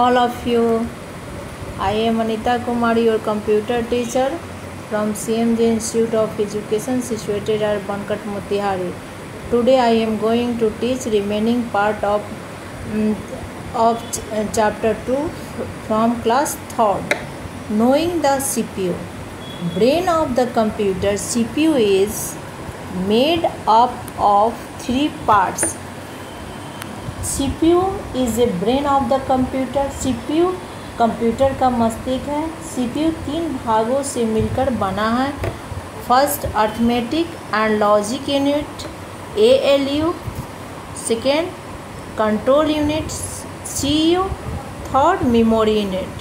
all of you. I am Anita Kumari, your computer teacher from CMJ Institute of Education situated at Bankat Motihari. Today I am going to teach remaining part of chapter 2 from class 3rd. Knowing the CPU. Brain of the computer CPU is made up of 3 parts. CPU is a brain of the computer. CPU computer का मस्तिष्क है. CPU 3 भागों से मिलकर बना है. First arithmetic and logic unit ALU, second control unit CU, third memory unit.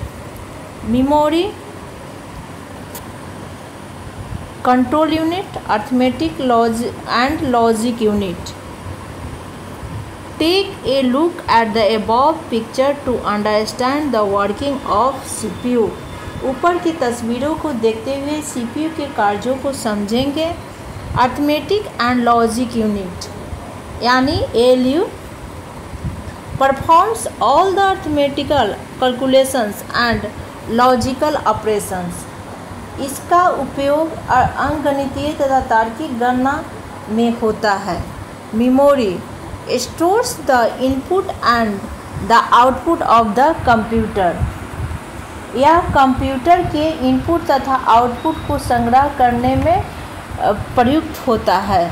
Memory, control unit, arithmetic and logic unit. Take a look at the above picture to understand the working of CPU. ऊपर की तस्वीरों को देखते हुए CPU के कार्यों को समझेंगे. अर्थमेटिक एंड लॉजिक यूनिट यानी ALU performs all the arithmetical calculations and logical operations. इसका उपयोग अंकगणितीय तथा तार्किक गणना में होता है. Memory stores the input and the output of the computer. यह कंप्यूटर के इनपुट तथा आउटपुट को संग्रह करने में प्रयुक्त होता है.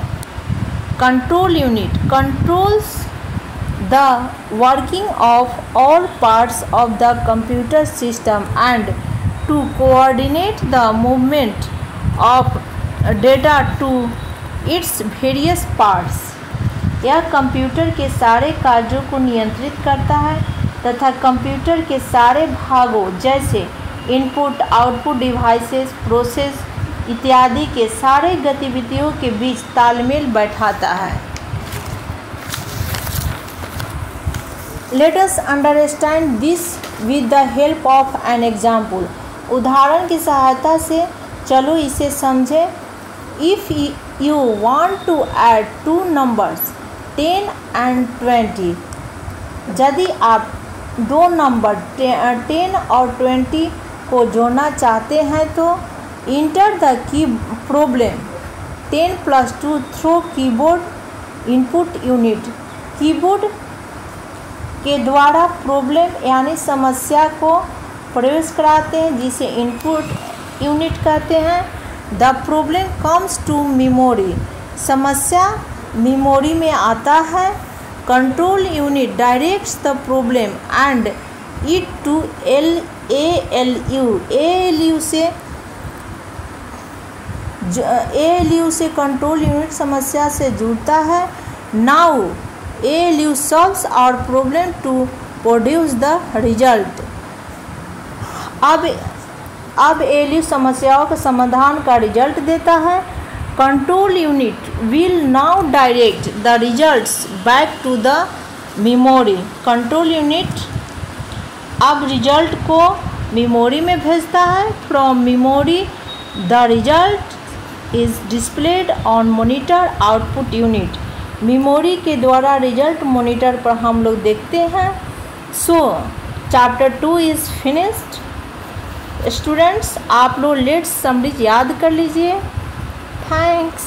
Control unit controls the working of all parts of the computer system and to coordinate the movement of data to its various parts. यह कंप्यूटर के सारे कार्यों को नियंत्रित करता है तथा कंप्यूटर के सारे भागों जैसे इनपुट आउटपुट डिवाइसेस प्रोसेस इत्यादि के सारे गतिविधियों के बीच तालमेल बैठाता है. Let us understand this with the help of an example. उदाहरण की सहायता से चलो इसे समझें. If you want to add 2 numbers 10 and 20, यदि आप 2 नंबर 10 और 20 को जोड़ना चाहते हैं तो enter the key problem 10 + 2 through keyboard input unit. Keyboard के द्वारा प्रॉब्लम यानी समस्या को प्रवेश कराते हैं जिसे इनपुट यूनिट कहते हैं. The problem comes to memory. समस्या मेमोरी में आता है. Control unit directs the problem and it to ALU. ALU से कंट्रोल यूनिट समस्या से जुड़ता है. Now ALU solves our problem to produce the result. अब ALU समस्याओं का समाधान का रिजल्ट देता है. Control unit will now direct the results back to the memory. Control unit अब रिजल्ट को मेमोरी में भेजता है. From memory the result is displayed on monitor output unit. Memory के द्वारा रिजल्ट मॉनिटर पर हम लोग देखते हैं. So chapter 2 is finished. Students आप लोग लेट्स समरी याद कर लीजिए. Thanks.